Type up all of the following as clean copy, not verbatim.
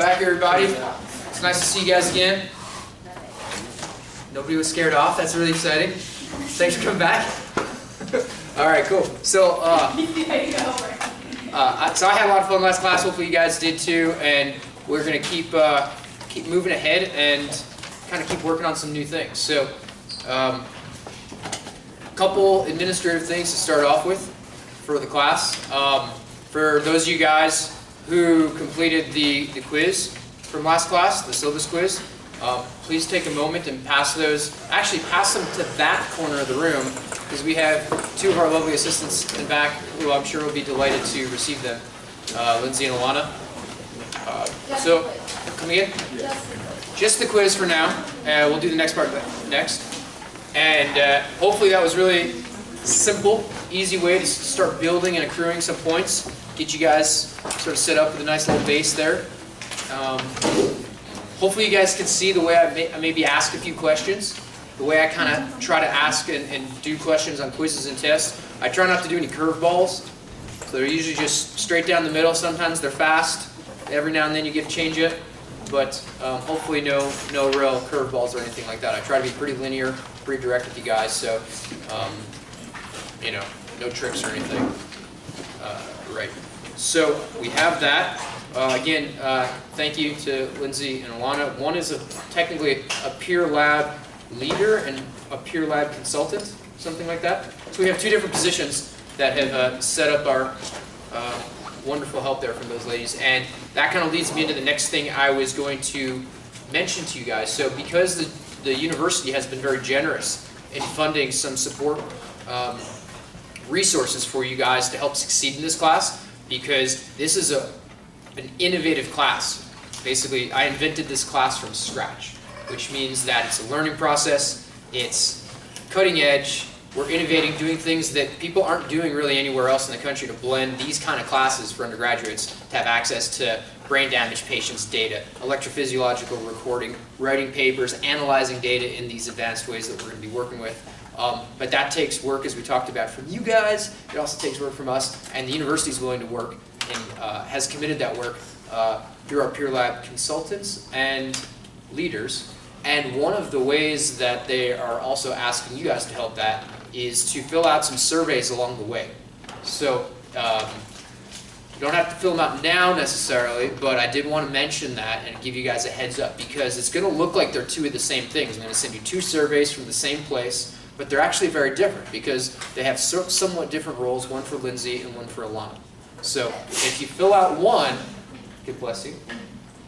back, everybody. It's nice to see you guys again. Nobody was scared off. That's really exciting. Thanks for coming back. All right, cool. So, so I had a lot of fun last class. Hopefully, you guys did too. And we're gonna keep moving ahead and kind of keep working on some new things. So, a couple administrative things to start off with for the class. For those of you guys who completed the quiz from last class, the syllabus quiz, please take a moment and pass those. Actually, pass them to that corner of the room because we have two of our lovely assistants in back who I'm sure will be delighted to receive them, Lindsay and Alana. So, come again? Just the quiz for now. We'll do the next part next. And hopefully that was really simple, easy way to start building and accruing some points. Get you guys sort of set up with a nice little base there. Hopefully you guys can see the way I maybe ask a few questions, the way I kind of try to ask and do questions on quizzes and tests. I try not to do any curveballs, so they're usually just straight down the middle. Sometimes they're fast. Every now and then you get to change it, but hopefully no real curveballs or anything like that. I try to be pretty linear, pretty direct with you guys, so no tricks or anything. Right. So we have that. Again, thank you to Lindsay and Alana. One is technically a peer lab leader and a peer lab consultant, something like that. So we have two different positions that have set up our wonderful help there from those ladies. And that kind of leads me into the next thing I was going to mention to you guys. So because the university has been very generous in funding some support resources for you guys to help succeed in this class, because this is an innovative class. Basically, I invented this class from scratch, which means that it's a learning process, it's cutting edge, we're innovating, doing things that people aren't doing really anywhere else in the country to blend these kind of classes for undergraduates to have access to brain damaged patients' data, electrophysiological recording, writing papers, analyzing data in these advanced ways that we're going to be working with. But that takes work, as we talked about, from you guys. It also takes work from us, and the university is willing to work and has committed that work through our peer lab consultants and leaders. And one of the ways that they are also asking you guys to help that is to fill out some surveys along the way. So you don't have to fill them out now necessarily, but I did want to mention that and give you guys a heads up because it's going to look like they're two of the same things. I'm going to send you two surveys from the same place, but they're actually very different because they have somewhat different roles, one for Lindsay and one for Alana. So if you fill out one, God bless you,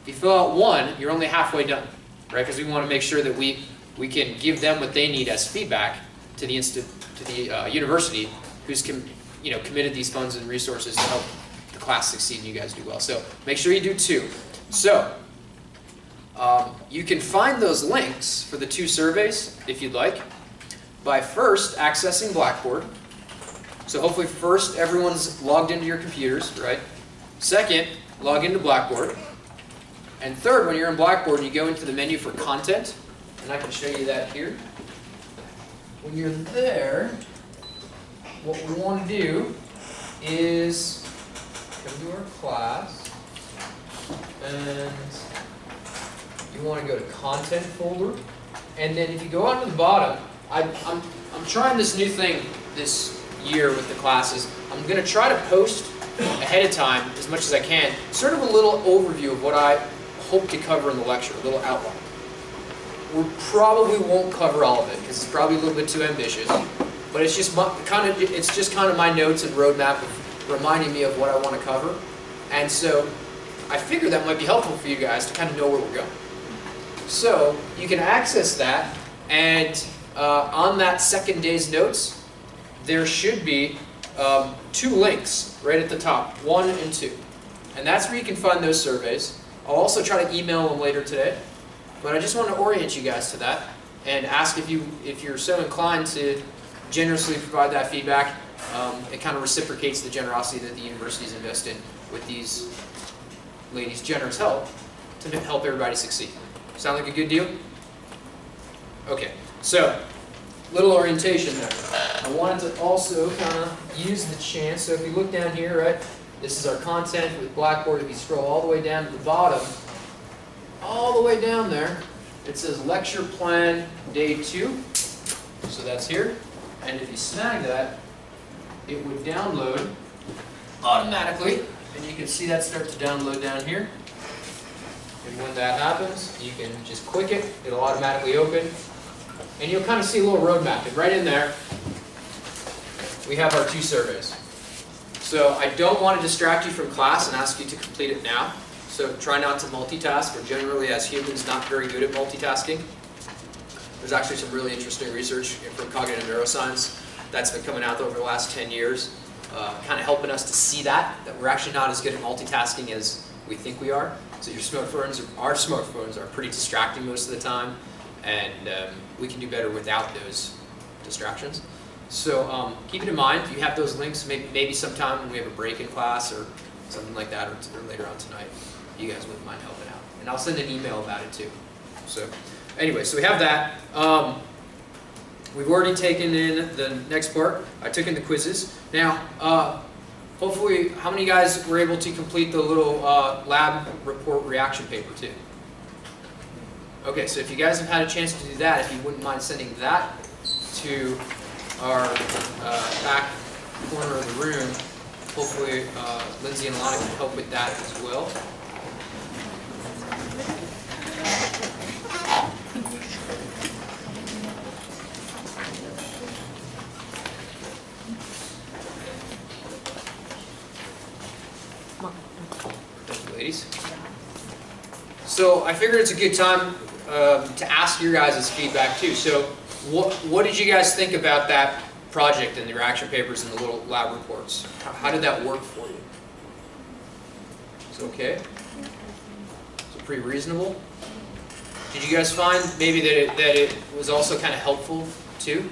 if you fill out one, you're only halfway done, right? Because we want to make sure that we can give them what they need as feedback to the university who's committed these funds and resources to help the class succeed and you guys do well. So make sure you do two. So you can find those links for the two surveys, if you'd like, by first accessing Blackboard. So hopefully first everyone's logged into your computers, right? Second, log into Blackboard. And third, when you're in Blackboard, you go into the menu for content, and I can show you that here. When you're there, what we want to do is come to our class, and you want to go to content folder, and then if you go out to the bottom, I'm trying this new thing this year with the classes. I'm going to try to post ahead of time as much as I can, sort of a little overview of what I hope to cover in the lecture, a little outline. We probably won't cover all of it because it's probably a little bit too ambitious, but it's just kind of my notes and roadmap of reminding me of what I want to cover, and so I figure that might be helpful for you guys to kind of know where we're going. So you can access that, and on that second day's notes, there should be two links right at the top, 1 and 2. And that's where you can find those surveys. I'll also try to email them later today, but I just want to orient you guys to that and ask if you're so inclined to generously provide that feedback. It kind of reciprocates the generosity that the university's invested with these ladies' generous help to help everybody succeed. Sound like a good deal? Okay, so little orientation there. I wanted to also kind of use the chance, so if you look down here, right, this is our content with Blackboard. If you scroll all the way down to the bottom, all the way down there, it says lecture plan day 2. So that's here. And if you snag that, it would download automatically. And you can see that start to download down here. And when that happens, you can just click it. It'll automatically open. And you'll kind of see a little roadmap. And right in there, we have our 2 surveys. So I don't want to distract you from class and ask you to complete it now. So try not to multitask. We're generally, as humans, not very good at multitasking. There's actually some really interesting research from cognitive neuroscience that's been coming out over the last 10 years, kind of helping us to see that we're actually not as good at multitasking as we think we are. So our smartphones are pretty distracting most of the time, and we can do better without those distractions. So keep it in mind. If you have those links, maybe sometime when we have a break in class or something like that, or later on tonight, you guys wouldn't mind helping out. And I'll send an email about it too. So anyway, so we have that. We've already taken in the next part. I took in the quizzes. Now, hopefully, how many guys were able to complete the little lab report reaction paper too? Okay, so if you guys have had a chance to do that, if you wouldn't mind sending that to our back corner of the room, hopefully Lindsay and Alana can help with that as well. Thank you, ladies. So I figured it's a good time to ask your guys' feedback too. So what did you guys think about that project and the reaction papers and the little lab reports? How did that work for you? It's okay? Is it pretty reasonable? Did you guys find maybe that it was also kind of helpful too?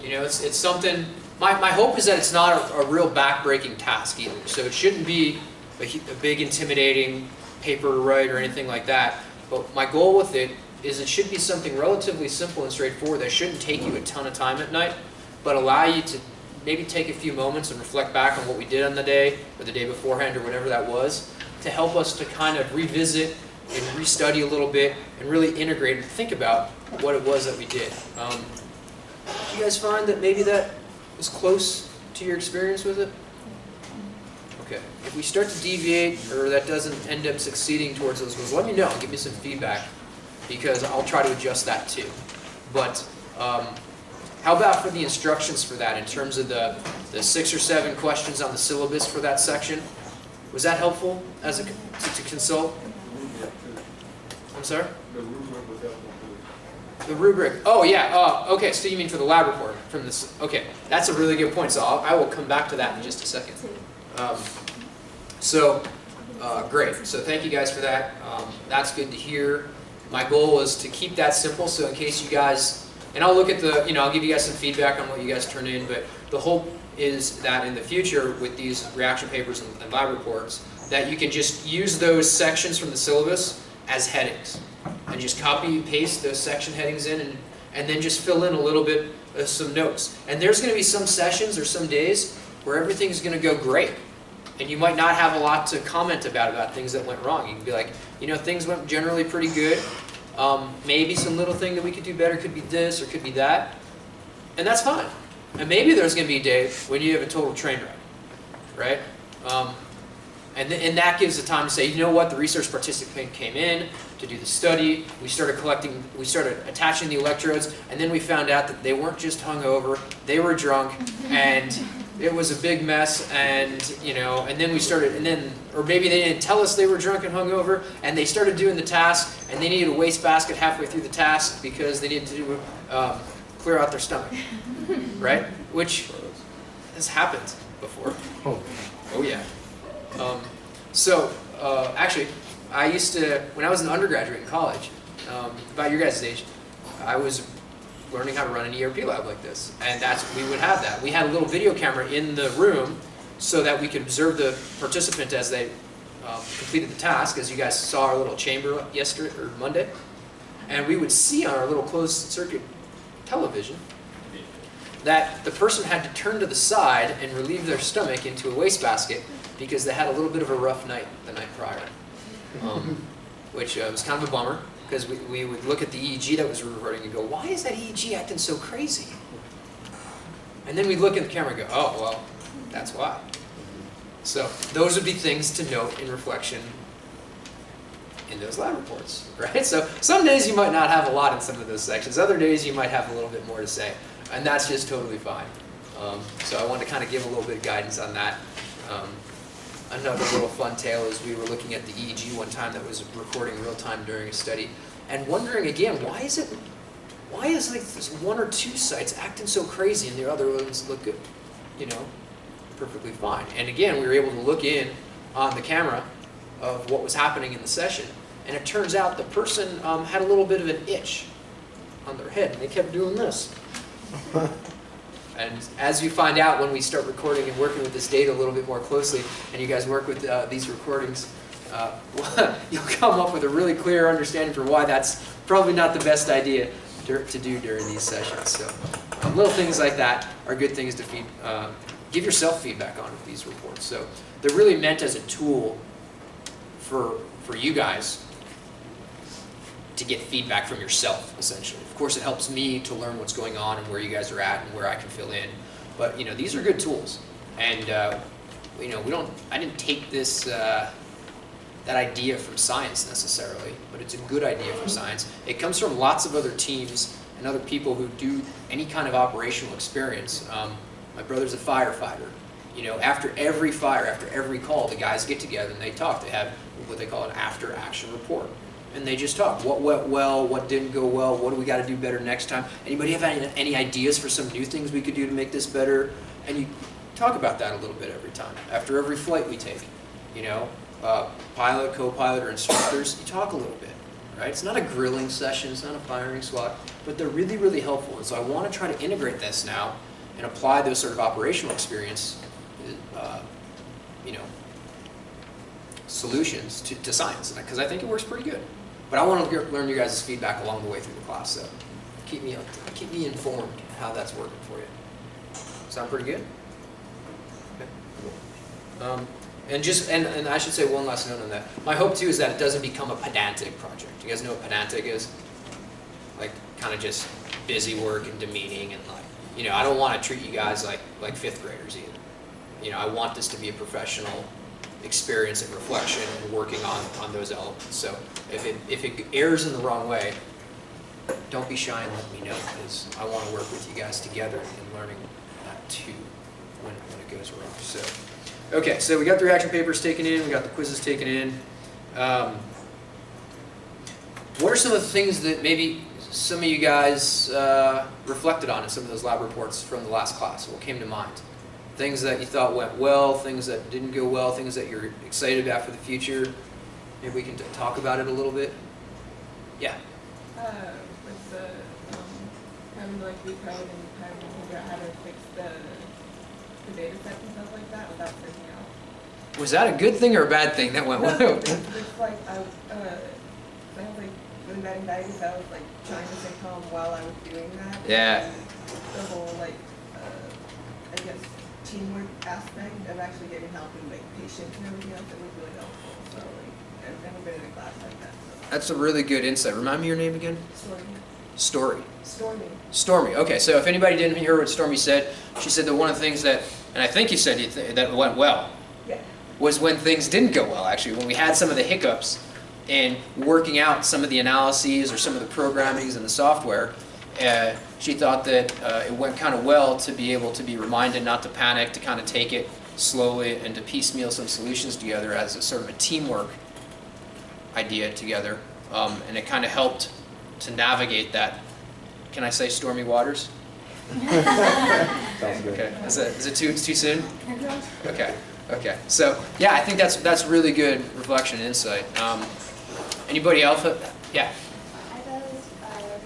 You know, it's something, my hope is that it's not a real back-breaking task either. So it shouldn't be a big intimidating paper to write or anything like that. But my goal with it is it should be something relatively simple and straightforward that shouldn't take you a ton of time at night, but allow you to maybe take a few moments and reflect back on what we did on the day or the day beforehand or whatever that was, to help us to kind of revisit and restudy a little bit and really integrate and think about what it was that we did. Did you guys find that maybe that was close to your experience with it? Okay. If we start to deviate or that doesn't end up succeeding towards those goals, let me know. Give me some feedback because I'll try to adjust that too. But how about for the instructions for that in terms of the 6 or 7 questions on the syllabus for that section? Was that helpful as to consult? I'm sorry? The rubric was helpful too. The rubric. Oh yeah. Okay. So you mean for the lab report from this? Okay, that's a really good point. So I will come back to that in just a second. Great. So thank you guys for that. That's good to hear. My goal was to keep that simple. So in case you guys, and I'll look at I'll give you guys some feedback on what you guys turn in. But the hope is that in the future with these reaction papers and lab reports, that you can just use those sections from the syllabus as headings and just copy and paste those section headings in and then just fill in a little bit of some notes. And there's going to be some sessions or some days where everything's going to go great. And you might not have a lot to comment about things that went wrong. You can be like, things went generally pretty good. Maybe some little thing that we could do better could be this or could be that. And that's fine. And maybe there's going to be a day when you have a total train wreck, right? And that gives the time to say, you know what, the research participant came in to do the study, we started attaching the electrodes, and then we found out that they weren't just hungover, they were drunk, and it was a big mess, and then or maybe they didn't tell us they were drunk and hungover, and they started doing the task, and they needed a wastebasket halfway through the task because they needed to clear out their stomach, right? Which has happened before. Oh yeah. Actually, I used to, when I was an undergraduate in college, about your guys' age, I was learning how to run an ERP lab like this. And we would have that. We had a little video camera in the room so that we could observe the participant as they completed the task, as you guys saw our little chamber yesterday or Monday. And we would see on our little closed circuit television that the person had to turn to the side and relieve their stomach into a wastebasket because they had a little bit of a rough night the night prior. which was kind of a bummer, because we would look at the EEG that was recording and go, why is that EEG acting so crazy? And then we'd look at the camera and go, oh, well, that's why. So those would be things to note in reflection in those lab reports, right? So some days you might not have a lot in some of those sections. Other days you might have a little bit more to say, and that's just totally fine. So I wanted to kind of give a little bit of guidance on that. Another little fun tale is we were looking at the EEG one time that was recording real time during a study, and wondering again, why is like this one or two sites acting so crazy and the other ones look good, you know, perfectly fine. And again, we were able to look in on the camera of what was happening in the session, and it turns out the person had a little bit of an itch on their head, and they kept doing this. And as you find out when we start recording and working with this data a little bit more closely, and you guys work with these recordings, you'll come up with a really clear understanding for why that's probably not the best idea to do during these sessions. So little things like that are good things to give yourself feedback on with these reports. So they're really meant as a tool for you guys to get feedback from yourself, essentially. Of course, it helps me to learn what's going on and where you guys are at and where I can fill in. But you know, these are good tools, and you know, I didn't take this that idea from science necessarily, but it's a good idea for science. It comes from lots of other teams and other people who do any kind of operational experience. My brother's a firefighter. You know, after every fire, after every call, the guys get together and they talk. They have what they call an after-action report. And they just talk. What went well, what didn't go well, what do we got to do better next time? Anybody have any ideas for some new things we could do to make this better? And you talk about that a little bit every time. After every flight we take, you know, pilot, co-pilot, or instructors, you talk a little bit, right? It's not a grilling session, it's not a firing squad, but they're really, really helpful. And so I want to try to integrate this now and apply those sort of operational experience, you know, solutions to science, because I think it works pretty good. But I want to learn you guys' feedback along the way through the class, so keep me informed how that's working for you. Sound pretty good? Okay. And I should say one last note on that. My hope too is that it doesn't become a pedantic project. You guys know what pedantic is? Like kind of just busy work and demeaning, and like, you know, I don't want to treat you guys like fifth graders either. You know, I want this to be a professional experience and reflection and working on those elements. So if it errs in the wrong way, don't be shy and let me know, because I want to work with you guys together in learning that too when it goes wrong. So, okay, so we got the reaction papers taken in, we got the quizzes taken in. What are some of the things that maybe some of you guys reflected on in some of those lab reports from the last class? What came to mind? Things that you thought went well, things that didn't go well, things that you're excited about for the future. Maybe we can talk about it a little bit. Yeah. With the having to like recode and having to figure out how to fix the data sets and stuff like that without freaking out. Was that a good thing or a bad thing that went well? It's like I was like really bad anxiety, so I was like trying to stay calm while I was doing that. Yeah. And the whole like I guess teamwork aspect of actually getting help and like patience and everything else, it was really helpful. So like I've never been in a class like that. So. That's a really good insight. Remind me your name again? Stormy. Stormy. Okay, so if anybody didn't hear what Stormy said, she said that one of the things that, and I think you said that went well, yeah, was when things didn't go well, actually, when we had some of the hiccups in working out some of the analyses or some of the programmings in the software. She thought that it went kind of well to be able to be reminded not to panic, to kind of take it slowly and to piecemeal some solutions together as a sort of a teamwork idea together. And it kind of helped to navigate that. Can I say stormy waters? Sounds good. Okay. Is it too soon? Okay. So yeah, I think that's really good reflection and insight. Anybody else? Yeah. I thought it was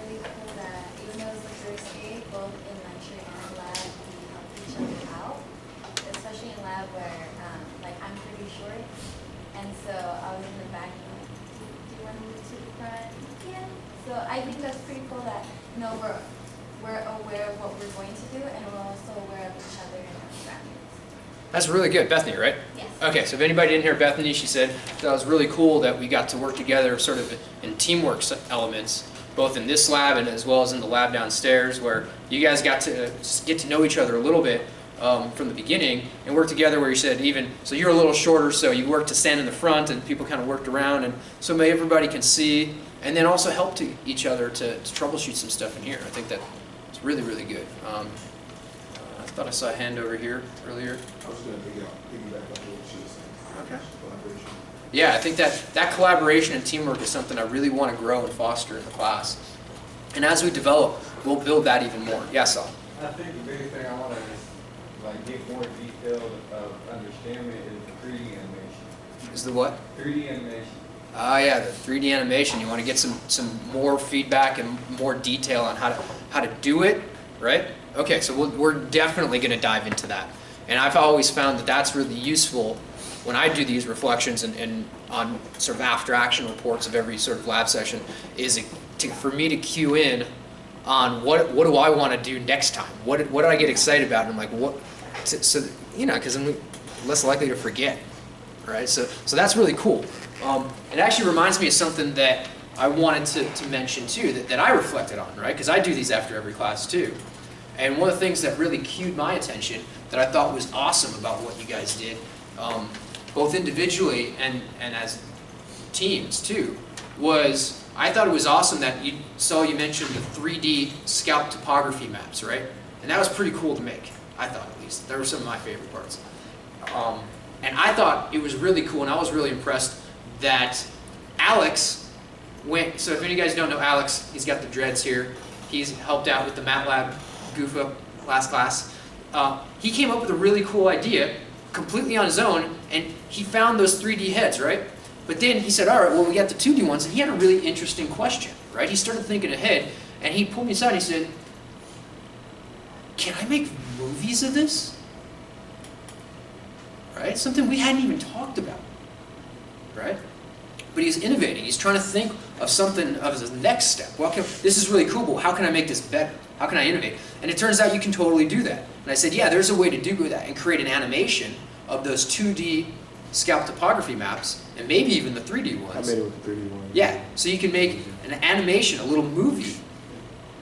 really cool that even though it was the first day, both in lecture and lab, we helped each other out. Especially in lab where like I'm pretty short, and so I was in the back and like, do you want to move to the front? Yeah. So I think that's pretty cool that we're aware of what we're going to do, and we're also aware of each other and our surroundings. That's really good. Bethany, right? Yes. Okay, so if anybody didn't hear Bethany, she said that was really cool that we got to work together sort of in teamwork elements, both in this lab and as well as in the lab downstairs, where you guys got to get to know each other a little bit from the beginning and work together where you said even, so you're a little shorter, so you worked to stand in the front and people kind of worked around, and so maybe everybody can see, and then also help to each other to troubleshoot some stuff in here. I think that it's really, really good. I thought I saw a hand over here earlier. I was gonna piggyback on what she was saying. Okay. Collaboration. Yeah, I think that collaboration and teamwork is something I really want to grow and foster in the class. And as we develop, we'll build that even more. Yes, Al? I think the biggest thing I want to like get more detailed of understanding is the 3D animation. Is the what? 3D animation. Yeah, the 3D animation. You want to get some more feedback and more detail on how to do it, right? Okay, so we're definitely going to dive into that. And I've always found that that's really useful when I do these reflections and on sort of after action reports of every sort of lab session, is for me to cue in on what do I want to do next time? What do I get excited about? And I'm like, what? So you know, because I'm less likely to forget, right? So that's really cool. It actually reminds me of something that I wanted to mention too, that I reflected on, right? Because I do these after every class too. And one of the things that really cued my attention that I thought was awesome about what you guys did, both individually and as teams too, was I thought it was awesome that you mentioned the 3D scalp topography maps, right? And that was pretty cool to make, I thought at least. They were some of my favorite parts. And I thought it was really cool, and I was really impressed that Alex went, so if any of you guys don't know Alex, he's got the dreads here. He's helped out with the Matlab goof up last class. He came up with a really cool idea completely on his own, and he found those 3D heads, right? But then he said, all right, well, we got the 2D ones, and he had a really interesting question, right? He started thinking ahead, and he pulled me aside and he said, can I make movies of this? Right? Something we hadn't even talked about, right? But he's innovating. He's trying to think of something of his next step. Well, this is really cool, but how can I make this better? How can I innovate? And it turns out you can totally do that. And I said, yeah, there's a way to do that and create an animation of those 2D scalp topography maps, and maybe even the 3D ones. I made it with the 3D one. Yeah, so you can make an animation, a little movie,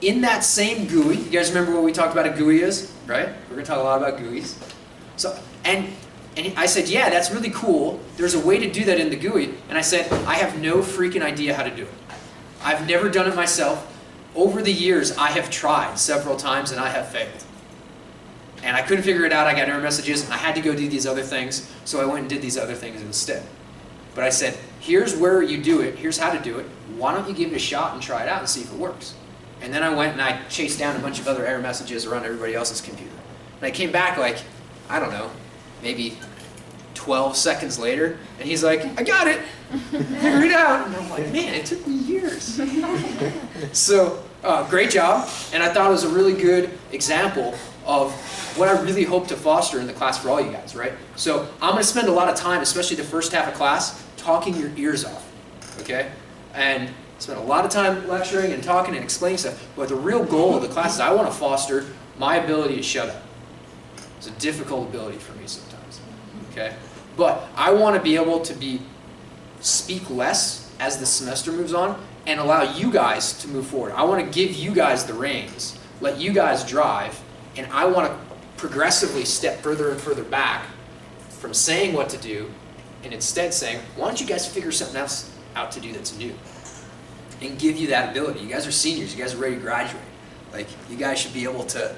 in that same GUI. You guys remember what we talked about a GUI is, right? We're going to talk a lot about GUIs. So, and I said, yeah, that's really cool. There's a way to do that in the GUI. And I said, I have no freaking idea how to do it. I've never done it myself. Over the years, I have tried several times and I have failed. And I couldn't figure it out. I got error messages and I had to go do these other things. So I went and did these other things instead. But I said, here's where you do it. Here's how to do it. Why don't you give it a shot and try it out and see if it works? And then I went and I chased down a bunch of other error messages around everybody else's computer. And I came back like, I don't know, maybe 12 seconds later, and he's like, I got it, figured it out. And I'm like, man, it took me years. So, great job. And I thought it was a really good example of what I really hope to foster in the class for all you guys, right? So I'm going to spend a lot of time, especially the first half of class, talking your ears off, okay? And spend a lot of time lecturing and talking and explaining stuff. But the real goal of the class is I want to foster my ability to shut up. It's a difficult ability for me sometimes, okay? But I want to be able to speak less as the semester moves on and allow you guys to move forward. I want to give you guys the reins, let you guys drive, and I want to progressively step further and further back from saying what to do and instead saying, why don't you guys figure something else out to do that's new? And give you that ability. You guys are seniors, you guys are ready to graduate. Like, you guys should be able to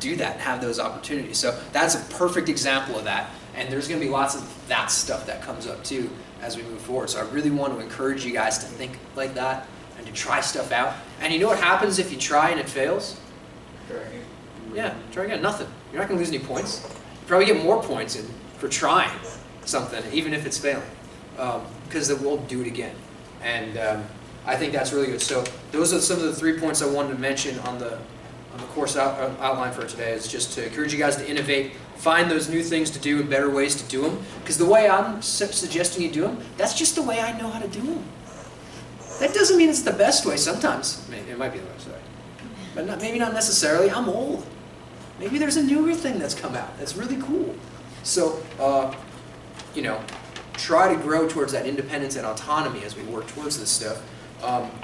do that and have those opportunities. So that's a perfect example of that. And there's going to be lots of that stuff that comes up too as we move forward. So I really want to encourage you guys to think like that and to try stuff out. And you know what happens if you try and it fails? Try again. Yeah, try again. Nothing. You're not going to lose any points. You probably get more points for trying something, even if it's failing, because then we'll do it again. And I think that's really good. So those are some of the 3 points I wanted to mention on the course outline for today, is just to encourage you guys to innovate, find those new things to do and better ways to do them. Because the way I'm suggesting you do them, that's just the way I know how to do them. That doesn't mean it's the best way. Sometimes it might be the best way, but maybe not necessarily. I'm old. Maybe there's a newer thing that's come out that's really cool. So, you know, try to grow towards that independence and autonomy as we work towards this stuff.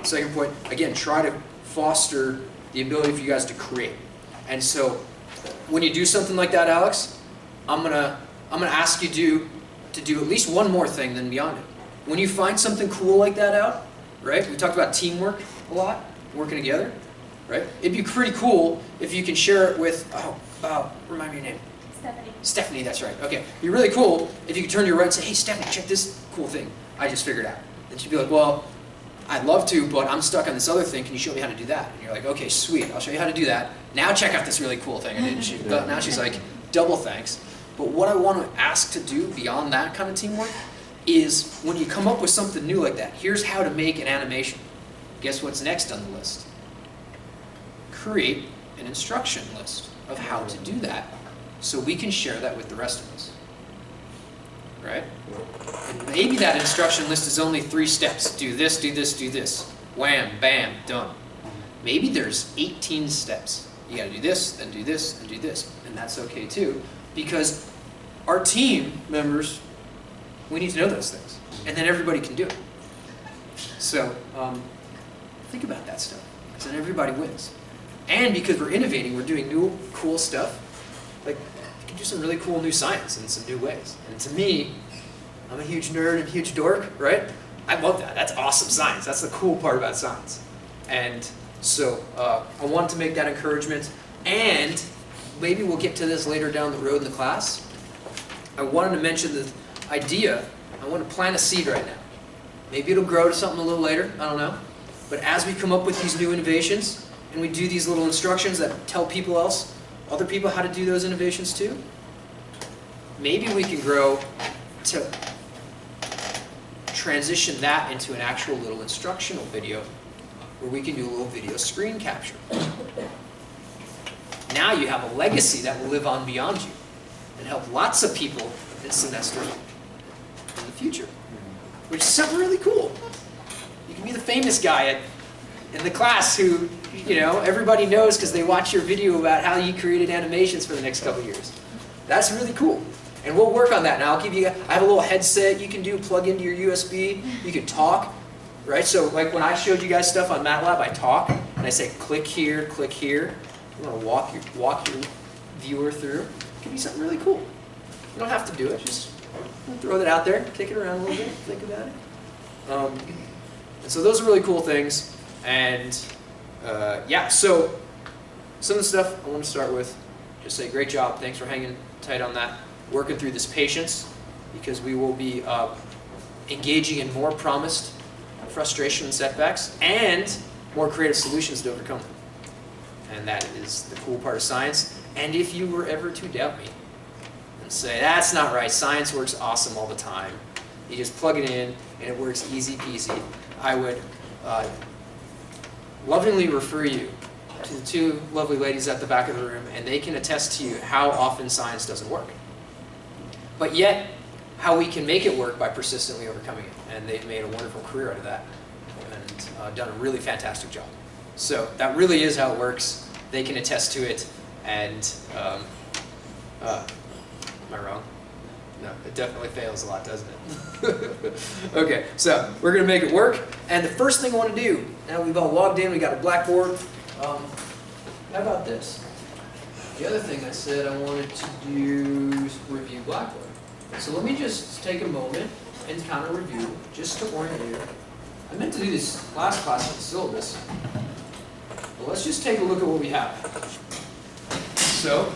Second point, again, try to foster the ability for you guys to create. And so, when you do something like that, Alex, I'm gonna ask you to do at least one more thing than beyond it. When you find something cool like that out, right? We talked about teamwork a lot, working together, right? It'd be pretty cool if you can share it with, remind me your name. Stephanie. Stephanie, that's right. Okay, it'd be really cool if you could turn to your right and say, hey, Stephanie, check this cool thing I just figured out. And she'd be like, well, I'd love to, but I'm stuck on this other thing. Can you show me how to do that? And you're like, okay, sweet. I'll show you how to do that. Now check out this really cool thing I did. And now she's like, double thanks. But what I want to ask to do beyond that kind of teamwork is when you come up with something new like that, here's how to make an animation. Guess what's next on the list? Create an instruction list of how to do that so we can share that with the rest of us. Right? And maybe that instruction list is only 3 steps. Do this, do this, do this. Wham, bam, done. Maybe there's 18 steps. You gotta do this, then do this, and do this. And that's okay too, because our team members, we need to know those things. And then everybody can do it. So, think about that stuff, because then everybody wins. And because we're innovating, we're doing new, cool stuff. Like, you can do some really cool new science in some new ways. And to me, I'm a huge nerd and huge dork, right? I love that. That's awesome science. That's the cool part about science. And so I wanted to make that encouragement. And maybe we'll get to this later down the road in the class. I wanted to mention the idea. I want to plant a seed right now. Maybe it'll grow to something a little later. I don't know. But as we come up with these new innovations, and we do these little instructions that tell other people how to do those innovations too, maybe we can grow to transition that into an actual little instructional video where we can do a little video screen capture. Now you have a legacy that will live on beyond you and help lots of people in semester in the future, which is something really cool. You can be the famous guy in the class who, you know, everybody knows because they watch your video about how you created animations for the next couple of years. That's really cool. And we'll work on that. Now I have a little headset you can plug into your USB. You can talk, right? So like when I showed you guys stuff on Matlab, I talk and I say click here, click here. I'm gonna walk your viewer through. It can be something really cool. You don't have to do it. Just throw that out there, kick it around a little bit, think about it. And so those are really cool things. And yeah, so some of the stuff I want to start with, just say great job. Thanks for hanging tight on that. Working through this patience, because we will be engaging in more promised frustration and setbacks and more creative solutions to overcome them. And that is the cool part of science. And if you were ever to doubt me and say, that's not right, science works awesome all the time, you just plug it in and it works easy peasy, I would lovingly refer you to the 2 lovely ladies at the back of the room, and they can attest to you how often science doesn't work. But yet, how we can make it work by persistently overcoming it. And they've made a wonderful career out of that and done a really fantastic job. So that really is how it works. They can attest to it. And, am I wrong? No, it definitely fails a lot, doesn't it? Okay, so we're going to make it work. And the first thing I want to do, now we've all logged in, we got a blackboard. How about this? The other thing I said I wanted to do is review Blackboard. So let me just take a moment and kind of review, just to orient you. I meant to do this last class with the syllabus. But let's just take a look at what we have. So,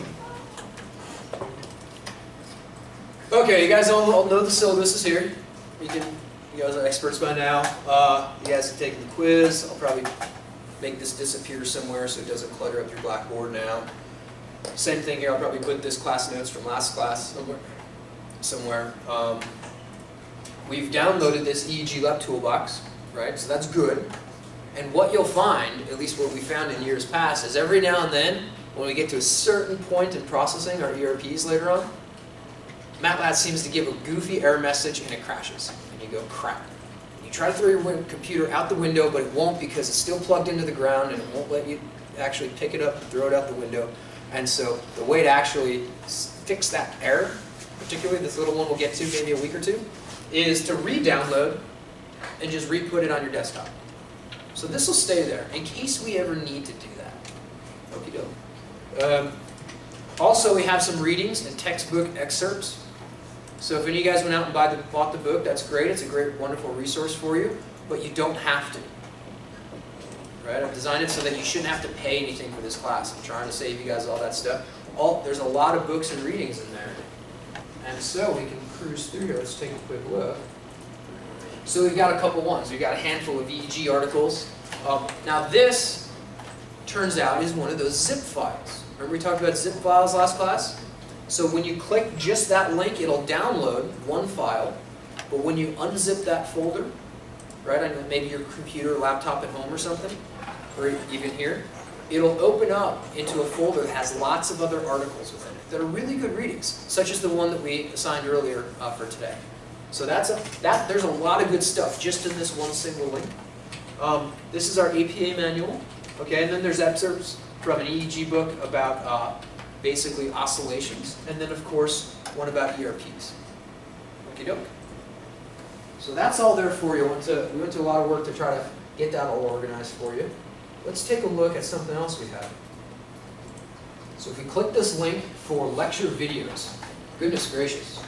okay, you guys all know the syllabus is here. You guys are experts by now. You guys have taken the quiz. I'll probably make this disappear somewhere so it doesn't clutter up your Blackboard now. Same thing here, I'll probably put this class notes from last class somewhere. We've downloaded this EEG Lab toolbox, right? So that's good. And what you'll find, at least what we found in years past, is every now and then, when we get to a certain point in processing our ERPs later on, Matlab seems to give a goofy error message and it crashes. And you go, crap. You try to throw your computer out the window, but it won't because it's still plugged into the ground and it won't let you actually pick it up and throw it out the window. And so the way to actually fix that error particularly this little one we'll get to maybe a week or two, is to re-download and just re-put it on your desktop. So this will stay there in case we ever need to do that. Okie doke. Also, we have some readings and textbook excerpts. So if any of you guys went out and bought the book, that's great. It's a great, wonderful resource for you, but you don't have to. Right? I've designed it so that you shouldn't have to pay anything for this class. I'm trying to save you guys all that stuff. There's a lot of books and readings in there. And so we can cruise through here. Let's take a quick look. So we've got a couple ones. We've got a handful of EEG articles. Now this, turns out, is one of those zip files. Remember we talked about zip files last class? So when you click just that link, it'll download one file. But when you unzip that folder, right, on maybe your computer or laptop at home or something, or even here, it'll open up into a folder that has lots of other articles within it that are really good readings, such as the one that we assigned earlier for today. So there's a lot of good stuff just in this one single link. This is our APA manual, okay, and then there's excerpts from an EEG book about basically oscillations, and then of course one about ERPs. Okie doke. So that's all there for you. We went to a lot of work to try to get that all organized for you. Let's take a look at something else we have. So if we click this link for lecture videos, goodness gracious,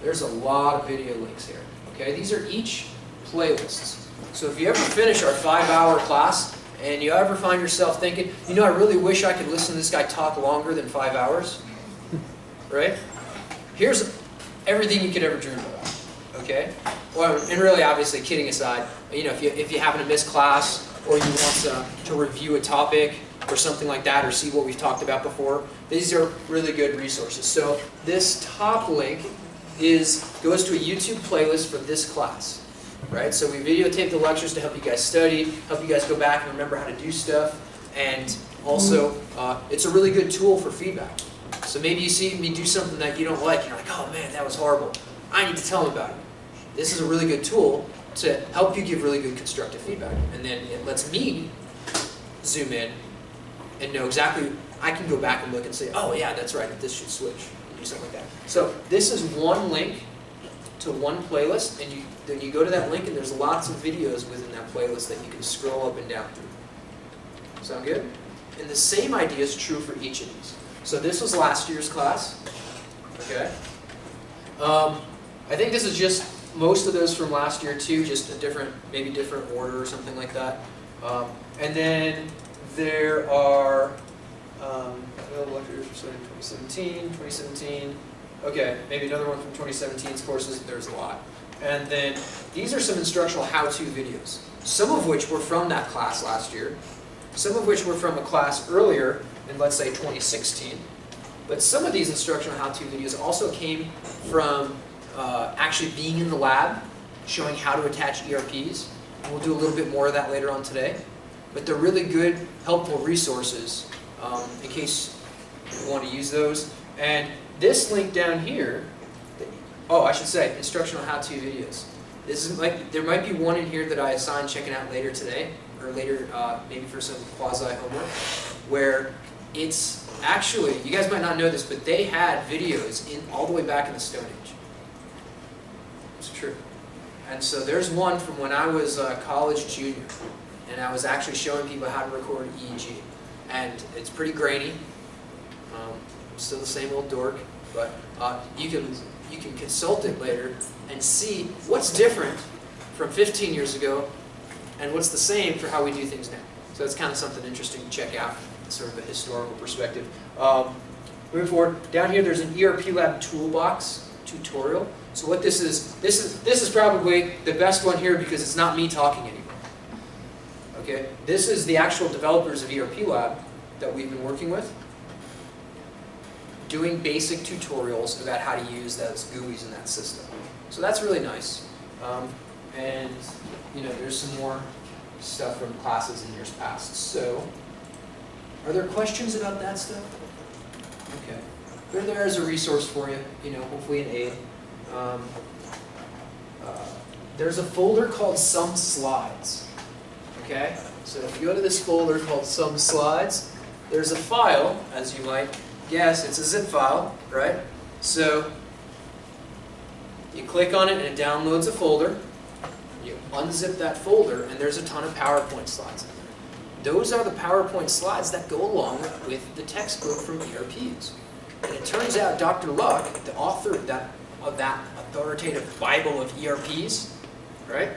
there's a lot of video links here. Okay, these are each playlists. So if you ever finish our 5-hour class and you ever find yourself thinking, you know, I really wish I could listen to this guy talk longer than 5 hours, right? Here's everything you could ever dream about. Okay? Well, and really, obviously, kidding aside, you know, if you happen to miss class or you want to review a topic or something like that, or see what we've talked about before, these are really good resources. So this top link goes to a YouTube playlist for this class, right? So we videotape the lectures to help you guys study, help you guys go back and remember how to do stuff, and also it's a really good tool for feedback. So maybe you see me do something that you don't like, and you're like, oh man, that was horrible. I need to tell them about it. This is a really good tool to help you give really good constructive feedback. And then it lets me zoom in and know exactly, I can go back and look and say, oh yeah, that's right, this should switch, and do something like that. So this is one link to one playlist, and then you go to that link and there's lots of videos within that playlist that you can scroll up and down through. Sound good? And the same idea is true for each of these. So this was last year's class, okay? I think this is just most of those from last year too, just maybe different order or something like that. And then there are available lectures for 2017. Okay, maybe another one from 2017's courses. There's a lot. And then these are some instructional how-to videos, some of which were from that class last year, some of which were from a class earlier in, let's say, 2016. But some of these instructional how-to videos also came from actually being in the lab, showing how to attach ERPs. And we'll do a little bit more of that later on today. But they're really good, helpful resources in case you want to use those. And this link down here, I should say, instructional how-to videos. This is there might be one in here that I assign checking out later today, or later maybe for some quasi-homework, where it's actually, you guys might not know this, but they had videos all the way back in the Stone Age. It's true. And so there's one from when I was a college junior, and I was actually showing people how to record EEG. And it's pretty grainy. Still the same old dork, but you can consult it later and see what's different from 15 years ago and what's the same for how we do things now. So that's kind of something interesting to check out, sort of a historical perspective. Moving forward, down here there's an ERP Lab toolbox tutorial. So what this is probably the best one here because it's not me talking anymore. Okay, this is the actual developers of ERP Lab that we've been working with, doing basic tutorials about how to use those GUIs in that system. So that's really nice. And you know, there's some more stuff from classes in years past. So, are there questions about that stuff? Okay, they're there as a resource for you. You know, hopefully an aid. There's a folder called Some Slides. Okay, so if you go to this folder called Some Slides, there's a file, as you might guess, it's a zip file, right? So You click on it and it downloads a folder. You unzip that folder and there's a ton of PowerPoint slides in there. Those are the PowerPoint slides that go along with the textbook from ERPs. And it turns out Dr. Luck, the author of that authoritative Bible of ERPs, right?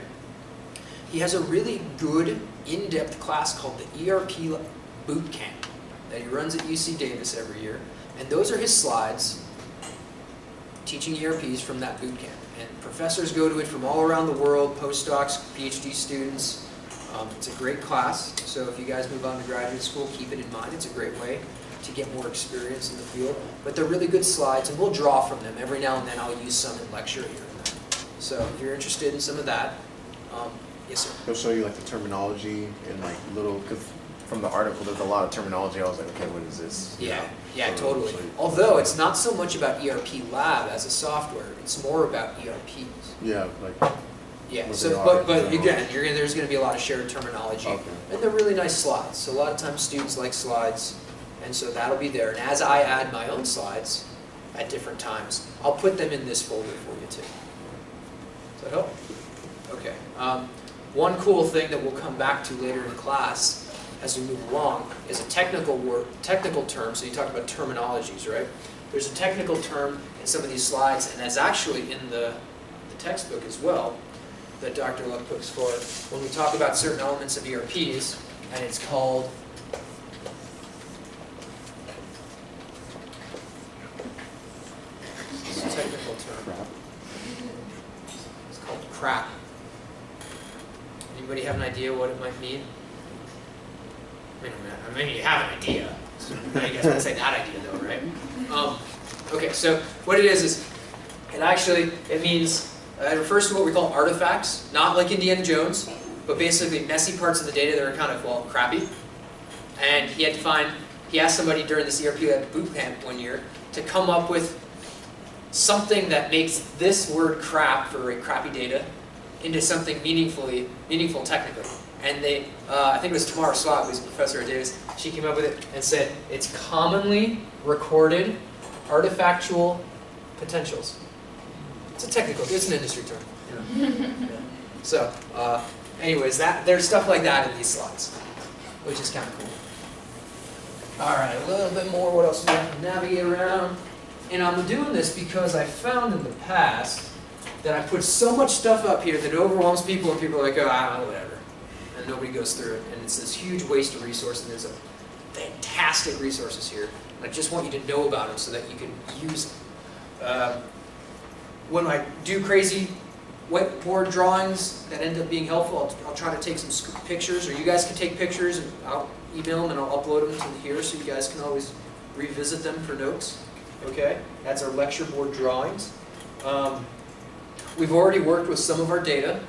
He has a really good in-depth class called the ERP Boot Camp that he runs at UC Davis every year. And those are his slides teaching ERPs from that boot camp. And professors go to it from all around the world, postdocs, PhD students. It's a great class. So if you guys move on to graduate school, keep it in mind. It's a great way to get more experience in the field. But they're really good slides, and we'll draw from them. Every now and then I'll use some in lecture here and there. So if you're interested in some of that, yes, sir. They'll show you like the terminology and like little, because from the article there's a lot of terminology. I was like, okay, what is this? You Yeah, know? yeah, So- totally. so- Although it's not so much about ERP Lab as a software, it's more about ERPs. Yeah, like, Yeah, What so, they are but in general. again, there's going to be a lot of shared terminology. Okay. And they're really nice slides. So a lot of times students like slides, and so that'll be there. And as I add my own slides at different times, I'll put them in this folder for you too. Does that help? Okay. One cool thing that we'll come back to later in class as we move along is a technical term. So you talked about terminologies, right? There's a technical term in some of these slides, and that's actually in the textbook as well, that Dr. Luck puts forward when we talk about certain elements of ERPs, and it's called it's a technical term. It's called crap. Anybody have an idea what it might mean? I mean, you have an idea. So I guess I'd say that idea though, right? Okay, so what it is it means, it refers to what we call artifacts, not like Indiana Jones, but basically messy parts of the data that are kind of, well, crappy. And he asked somebody during this ERP Lab boot camp one year to come up with something that makes this word crap for crappy data into something meaningful technically. And they, I think it was Tamara Swab, who's a professor at Davis, she came up with it and said, it's commonly recorded artifactual potentials. It's a technical, it's an industry term. Yeah. So, anyways, there's stuff like that in these slides, which is kind of cool. All right, a little bit more. What else do we have to navigate around? And I'm doing this because I found in the past that I put so much stuff up here that it overwhelms people, and people are like, oh, I don't know, whatever. And nobody goes through it. And it's this huge waste of resource, and there's a fantastic resources here. And I just want you to know about them so that you can use them. When I do crazy whiteboard drawings that end up being helpful, I'll try to take some pictures, or you guys can take pictures, and I'll email them and I'll upload them to here so you guys can always revisit them for notes. Okay, that's our lecture board drawings. We've already worked with some of our data,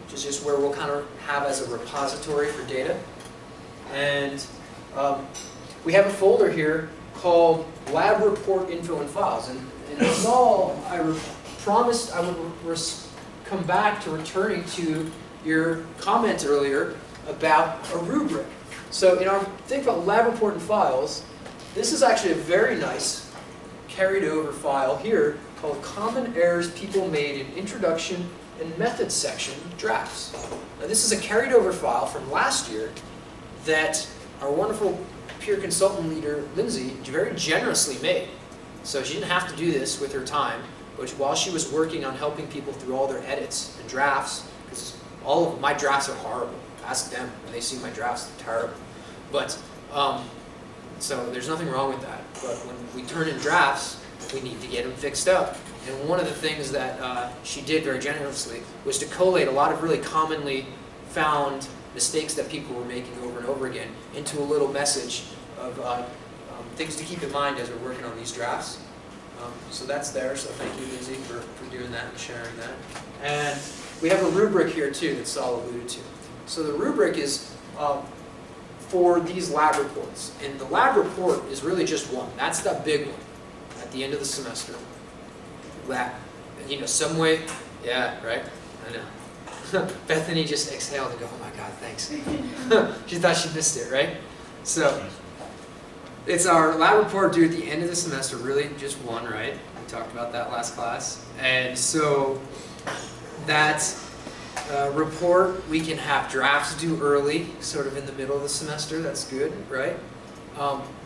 which is just where we'll kind of have as a repository for data. And we have a folder here called Lab Report Info and Files. And it's all, I promised I would come back to returning to your comment earlier about a rubric. So in our think about Lab Report and Files, this is actually a very nice carried over file here called Common Errors People Made in Introduction and Methods section drafts. Now this is a carried over file from last year that our wonderful peer consultant leader, Lindsay, very generously made. So she didn't have to do this with her time, but while she was working on helping people through all their edits and drafts, because all of my drafts are horrible. Ask them when they see my drafts, they're terrible. But, so there's nothing wrong with that. But when we turn in drafts, we need to get them fixed up. And one of the things that she did very generously was to collate a lot of really commonly found mistakes that people were making over and over again into a little message of things to keep in mind as we're working on these drafts. So that's there, so thank you, Lindsay, for doing that and sharing that. And we have a rubric here too that Saul alluded to. So the rubric is for these lab reports. And the lab report is really just one. That's the big one at the end of the semester. Lab, you know, some way, yeah, right? I know. Bethany just exhaled and go, oh my God, thanks. She thought she missed it, right? So, It's our lab report due at the end of the semester, really just one, right? We talked about that last class. And so that report, we can have drafts due early, sort of in the middle of the semester. That's good, right?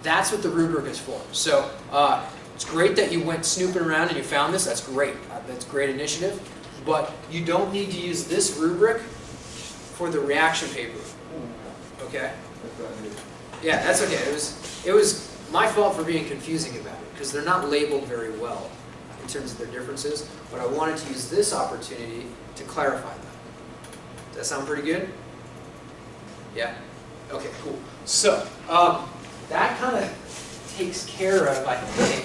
That's what the rubric is for. So it's great that you went snooping around and you found this. That's great. That's a great initiative. But you don't need to use this rubric for the reaction paper. Okay? That's what I did. Yeah, that's okay. It was my fault for being confusing about it because they're not labeled very well in terms of their differences. But I wanted to use this opportunity to clarify them. Does that sound pretty good? Yeah? Okay, cool. So, that kind of takes care of, I think,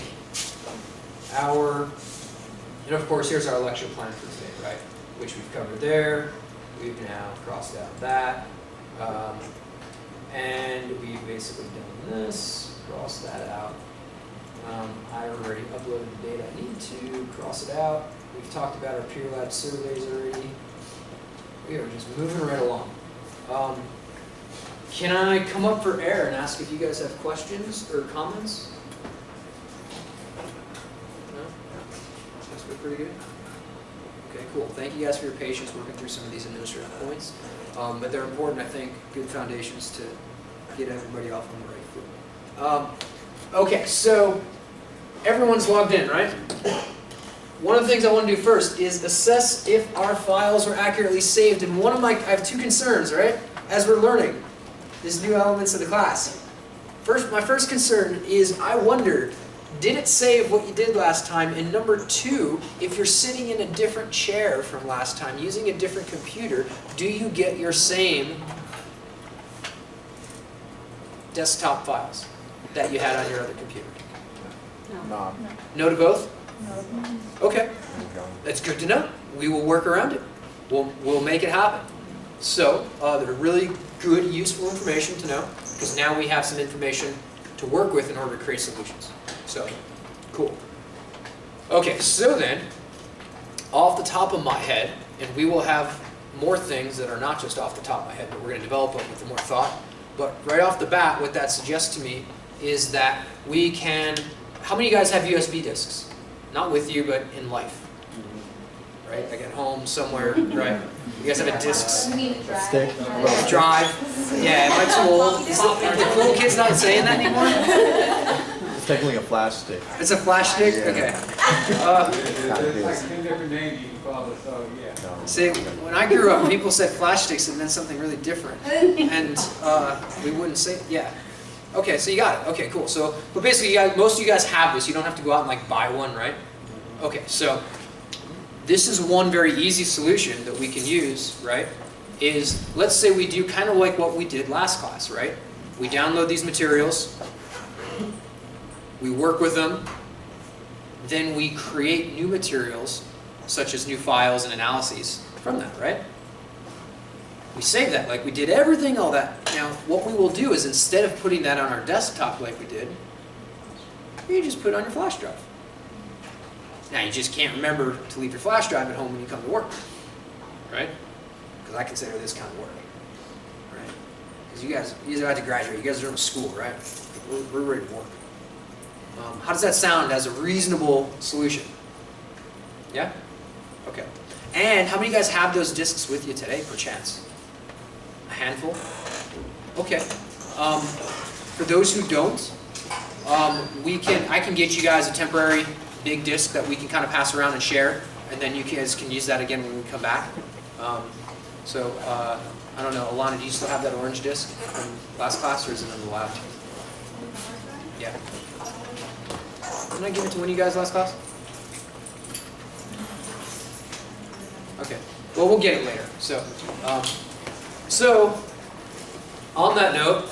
and of course, here's our lecture plan for today, right? Which we've covered there. We've now crossed out that. And we've basically done this, cross that out. I already uploaded the data I need to, cross it out. We've talked about our peer lab surveys already. We are just moving right along. Can I come up for air and ask if you guys have questions or comments? No? That's pretty good? Okay, cool. Thank you guys for your patience working through some of these administrative points. But they're important, I think, good foundations to get everybody off on the right foot. Okay, so everyone's logged in, right? One of the things I want to do first is assess if our files are accurately saved. And I have two concerns, right? As we're learning these new elements of the class. My first concern is I wondered, did it save what you did last time? And number two, if you're sitting in a different chair from last time, using a different computer, do you get your same desktop files that you had on your other computer? No. No to both? No. Okay, that's good to know. We will work around it. We'll make it happen. So, they're really good, useful information to know, because now we have some information to work with in order to create solutions. So, cool. Okay, so then, off the top of my head, and we will have more things that are not just off the top of my head, but we're going to develop them with more thought. But right off the bat, what that suggests to me is that we can... How many of you guys have USB disks? Not with you, but in life. Right? Like at home, somewhere, right? You guys have a discs? You mean drive? Stick. Drive. Yeah, am I too old? Are the cool kids not saying that anymore? It's technically a flash stick. It's a flash stick? Yeah. Okay. There's like 10 different names you can call it, so yeah. No. See, when I grew up, people said flash sticks, it meant something really different. And we wouldn't say, yeah. Okay, so you got it. Okay, cool. So, but basically, most of you guys have this. You don't have to go out and like buy one, right? Okay, so this is one very easy solution that we can use, right? Is let's say we do kind of like what we did last class, right? We download these materials, we work with them, then we create new materials, such as new files and analyses from that, right? We save that, like we did everything, all that. Now, what we will do is instead of putting that on our desktop like we did, you just put it on your flash drive. Now, you just can't remember to leave your flash drive at home when you come to work, right? Because I consider this kind of work, right? Because you guys are about to graduate, you guys are in school, right? We're ready to work. How does that sound as a reasonable solution? Yeah? Okay. And how many of you guys have those discs with you today, perchance? A handful? Okay. For those who don't, I can get you guys a temporary big disc that we can kind of pass around and share, and then you guys can use that again when we come back. I don't know, Alana, do you still have that orange disc from last class, or is it in the lab? Yeah. Didn't I give it to one of you guys last class? Okay. Well, we'll get it later. So on that note,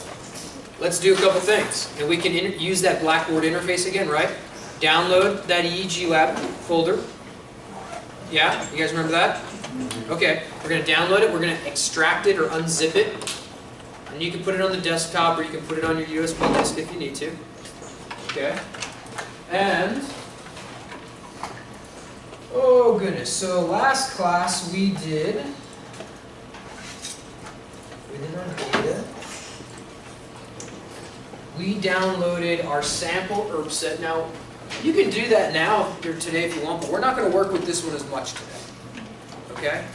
let's do a couple things. And we can use that Blackboard interface again, right? Download that EEG lab folder. Yeah? You guys remember that? Okay. We're going to download it. We're going to extract it or unzip it. And you can put it on the desktop or you can put it on your USB disk if you need to. Okay. And... oh goodness, so last class we did our data. we downloaded our sample herb set. Now, you can do that now or today if you want, but we're not going to work with this one as much today. Okay?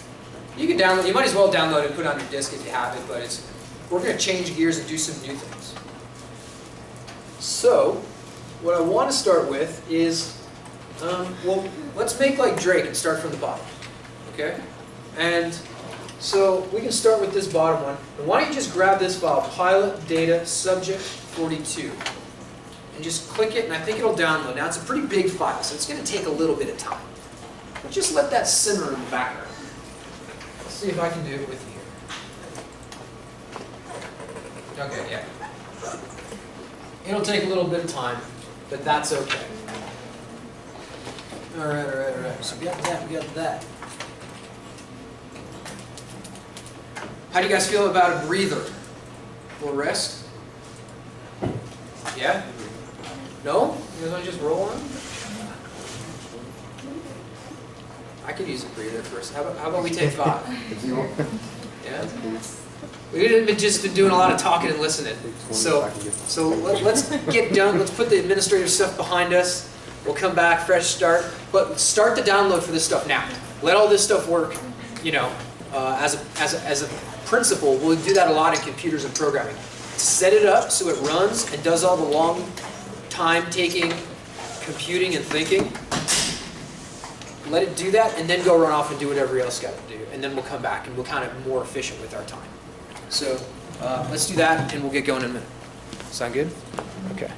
You can download. You might as well download it and put it on your disk if you have it, but we're going to change gears and do some new things. So, what I want to start with is, well, let's make like Drake and start from the bottom. Okay? And so we can start with this bottom one. And why don't you just grab this file, pilot data subject 42, and just click it, and I think it'll download. Now it's a pretty big file, so it's going to take a little bit of time. But just let that simmer in the background. Let's see if I can do it with you here. Okay, yeah. It'll take a little bit of time, but that's okay. All right. So we got that. How do you guys feel about a breather? Or rest? Yeah? No? You guys want to just roll on? I could use a breather first. How about we take 5? If you want. Yeah? We've just been doing a lot of talking and listening. So let's get done. Let's put the administrative stuff behind us. We'll come back, fresh start. But start the download for this stuff now. Let all this stuff work, you know, as a principle. We'll do that a lot in computers and programming. Set it up so it runs and does all the long time-taking computing and thinking. Let it do that, and then go run off and do whatever else got to do. And then we'll come back, and we'll kind of be more efficient with our time. So let's do that, and we'll get going in a minute. Sound good? Okay.